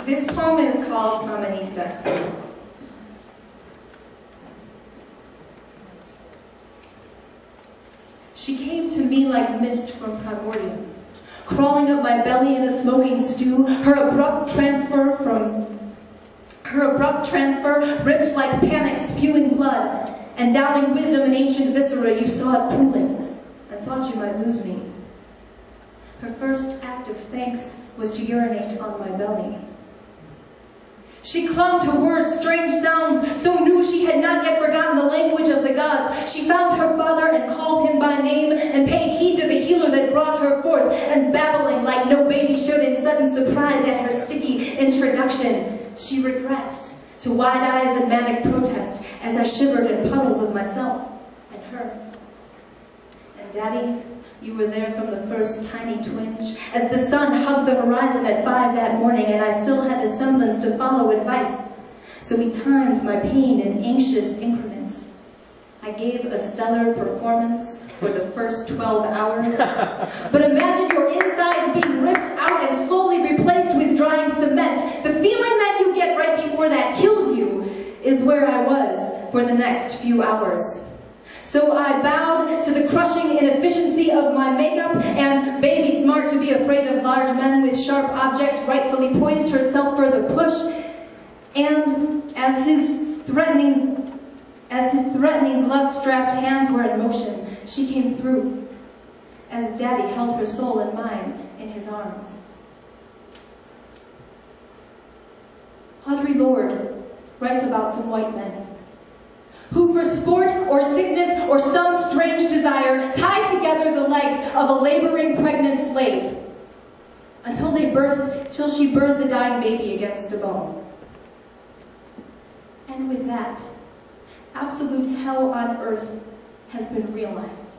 This poem is called Mamanista. She came to me like mist from primordium, crawling up my belly in a smoking stew, her abrupt transfer ripped like panic, spewing blood, and downing wisdom in ancient viscera, you saw it pooling, and thought you might lose me. Her first act of thanks was to urinate on my belly. She clung to words, strange sounds, so new she had not yet forgotten the language of the gods. She found her father and called him by name, and paid heed to the healer that brought her forth, and babbling like no baby should in sudden surprise at her sticky introduction, she regressed to wide eyes and manic protest as I shivered in puddles of myself and her. And Daddy, you were there from the first tiny twinge, as the sun hugged the horizon at 5 that morning, and I still had the semblance to follow advice. So we timed my pain in anxious increments. I gave a stellar performance for the first 12 hours. But imagine your insides being ripped out and slowly replaced with drying cement. The feeling that you get right before that kills you is where I was for the next few hours. So I bowed to the crushing inefficiency of my makeup, and baby smart to be afraid of large men with sharp objects rightfully poised herself for the push. And as his threatening glove-strapped hands were in motion, she came through, as Daddy held her soul and mine in his arms. Audre Lorde writes about some white men who for sport or sickness or some strange desire tied together the legs of a laboring pregnant slave till she birthed the dying baby against the bone. And with that, absolute hell on earth has been realized.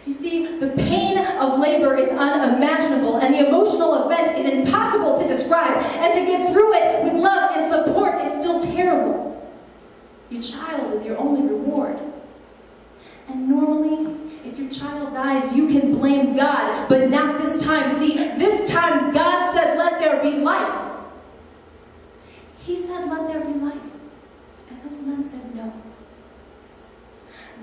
You see, the pain of labor is unimaginable, and the emotional event is impossible to describe, and to get through it with love and support is still terrible. Your child is your only reward. And normally, if your child dies, you can blame God, but not this time. See, this time God said, let there be life. He said, let there be life. And those men said no.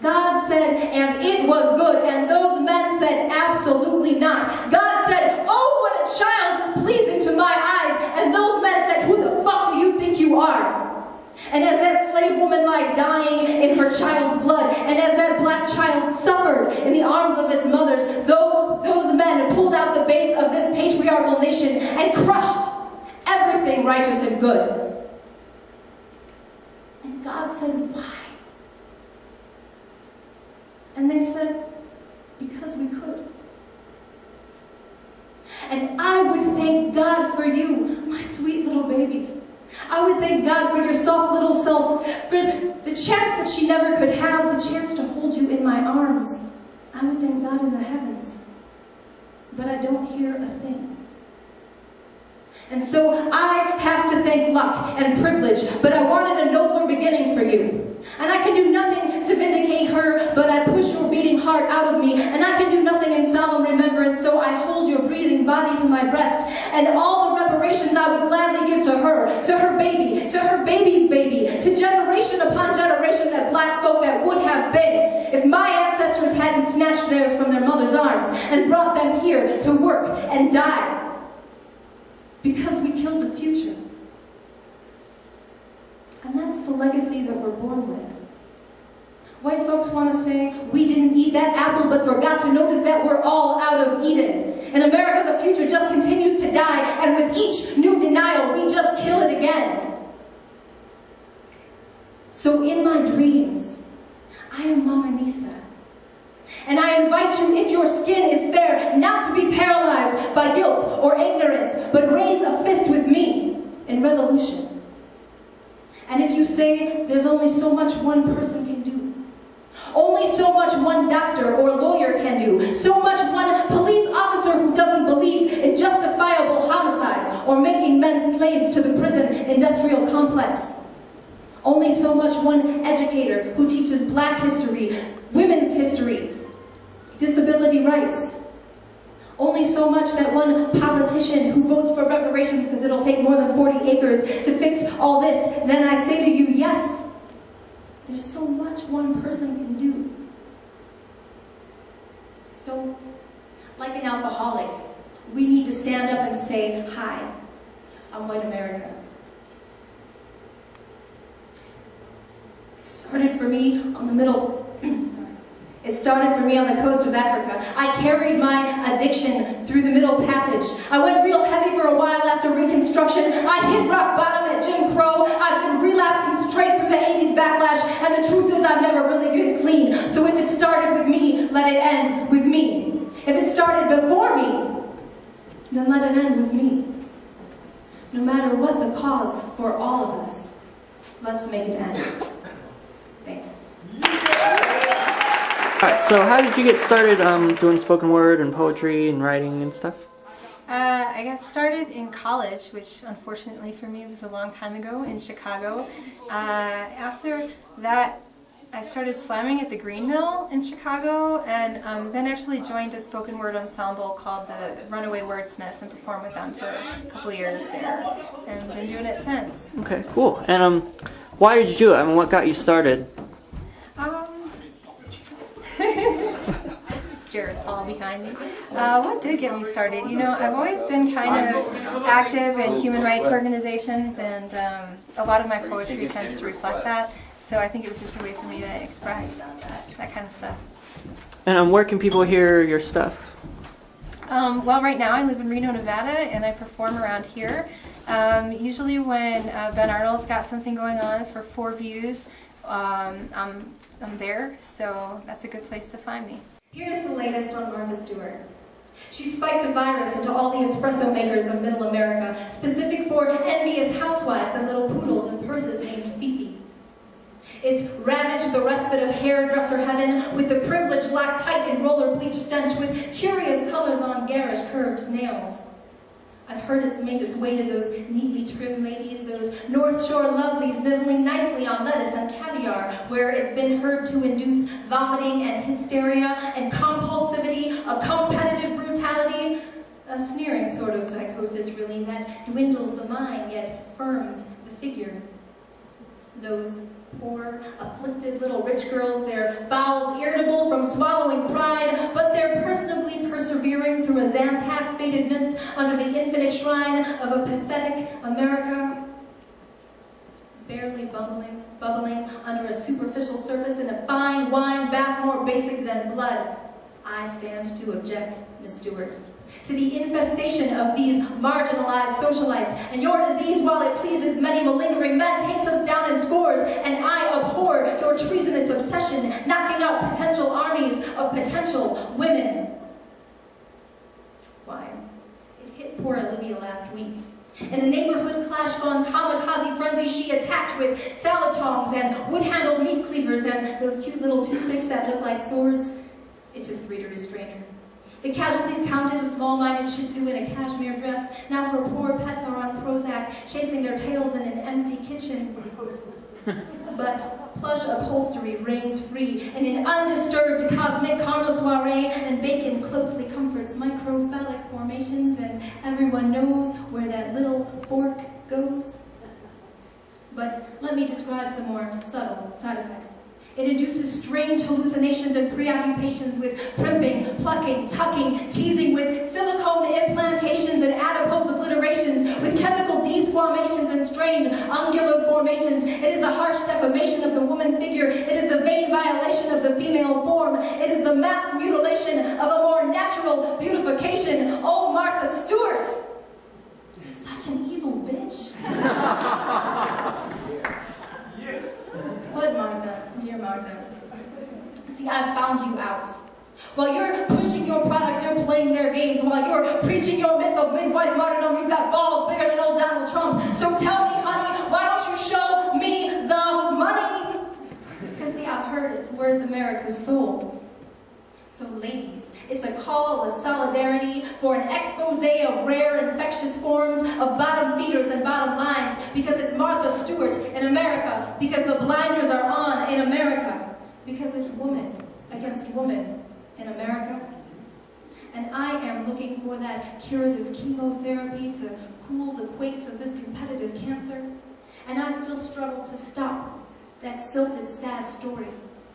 God said, and it was good, and those men said, absolutely not. God said, oh, what a child is pleasing to my eyes, and those men said, who the fuck do you think you are? And as that slave woman lay dying in her child's blood, and as that black child suffered in the arms of its mothers, those men pulled out the base of this patriarchal nation and crushed everything righteous and good. And God said, why? And they said, because we could. And I would thank God for you, my sweet little baby. I would thank God for your soft little self, for the chance that she never could have, the chance to hold you in my arms. I would thank God in the heavens. But I don't hear a thing. And so I have to thank luck and privilege, but I wanted a nobler beginning for you. And I can do nothing to vindicate her, but I push your beating heart out of me, and I can do nothing in solemn remembrance, so I hold your breathing body to my breast, and all the reparations I would gladly give to her baby, to her baby's baby, to generation upon generation that black folk that would have been, if my ancestors hadn't snatched theirs from their mother's arms and brought them here to work and die. Because we killed the future. And that's the legacy that we're born with. White folks want to say, we didn't eat that apple but forgot to notice that we're all out of Eden. In America, the future just continues to die, and with each new denial, we just kill it again. So in my dreams, I am Mamanista. And I invite you, if your skin is fair, not to be paralyzed by guilt or ignorance, but raise a fist with me in revolution. And if you say there's only so much one person can do, only so much one doctor or lawyer can do, so much one police officer who doesn't believe in justifiable homicide or making men slaves to the prison industrial complex, only so much one educator who teaches black history, women's history, disability rights, only so much that one politician who votes for reparations reparations because it'll take more than 40 acres to fix all this, then I say to you, yes, there's so much one person can do. So, like an alcoholic, we need to stand up and say, hi, I'm white America. It started for me on the It started for me on the coast of Africa. I carried my addiction through the Middle Passage. I went real heavy for a while after Reconstruction. I hit rock bottom at Jim Crow. I've been relapsing straight through the 80s backlash, and the truth is I've never really been clean. So if it started with me, let it end with me. If it started before me, then let it end with me. No matter what the cause for all of us, let's make it end. Thanks. Alright, so how did you get started doing spoken word and poetry and writing and stuff? I got started in college, which unfortunately for me was a long time ago in Chicago. After that, I started slamming at the Green Mill in Chicago, and then actually joined a spoken word ensemble called the Runaway Wordsmiths and performed with them for a couple years there, and been doing it since. Okay, cool. And why did you do it? I mean, what got you started? It's Jared Paul behind me. What did get me started? You know, I've always been kind of active in human rights organizations, and a lot of my poetry tends to reflect that. So I think it was just a way for me to express that kind of stuff. And where can people hear your stuff? Well, right now I live in Reno, Nevada, and I perform around here. Usually when Ben Arnold's got something going on for 4 Views, I'm there, so that's a good place to find me. Here's the latest on Martha Stewart. She spiked a virus into all the espresso makers of Middle America, specific for envious housewives and little poodles in purses named Fifi. It's ravaged the respite of hairdresser heaven with the privileged lactite and roller bleach stench with curious colors on garish curved nails. I've heard it's made its way to those neatly trimmed ladies, those North Shore lovelies nibbling nicely on lettuce and caviar, where it's been heard to induce vomiting and hysteria and compulsivity, a competitive brutality, a sneering sort of psychosis, really, that dwindles the mind yet firms the figure. Those poor, afflicted little rich girls, their bowels irritable from swallowing pride, but they're personably persevering through a Zantac-faded mist under the infinite shrine of a pathetic America, barely bubbling under a superficial surface in a fine wine bath more basic than blood. I stand to object, Miss Stewart, to the infestation of these marginalized socialites, and your disease, while it pleases many malingering men, takes us down in scores, and I abhor your treasonous obsession, knocking out potential armies of potential women. Why, it hit poor Olivia last week. In a neighborhood clash gone kamikaze frenzy, she attacked with salad tongs and wood-handled meat cleavers and those cute little toothpicks that look like swords. It took 3 to restrain her. The casualties counted a small-minded Shih Tzu in a cashmere dress. Now her poor pets are on Prozac, chasing their tails in an empty kitchen. But plush upholstery reigns free in an undisturbed cosmic caramel soiree, and bacon closely comforts microphalic formations, and everyone knows where that little fork goes. But let me describe some more subtle side effects. It induces strange hallucinations and preoccupations with primping, plucking, tucking, teasing, with silicone implantations and adipose obliterations, with chemical desquamations and strange ungular formations. It is the harsh defamation of the woman figure. It is the vain violation of the female form. It is the mass mutilation of a more natural beautification. Oh, Martha Stewart, you're such an evil bitch. But Martha, dear Martha, see, I've found you out. While you're pushing your products, you're playing their games. While you're preaching your myth of midwife martyrdom, you've got balls bigger than old Donald Trump. So tell me, honey, why don't you show me the money? Because see, I've heard it's worth America's soul. So ladies, it's a call of solidarity for an expose of rare infectious forms of bottom feeders and bottom lines, because it's Martha Stewart in America, because the blinders are on in America, because it's woman against woman in America. And I am looking for that curative chemotherapy to cool the quakes of this competitive cancer. And I still struggle to stop that silted, sad story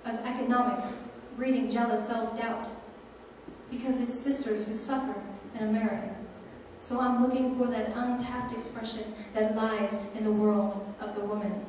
of economics breeding jealous self-doubt. Because it's sisters who suffer in America. So I'm looking for that untapped expression that lies in the world of the woman.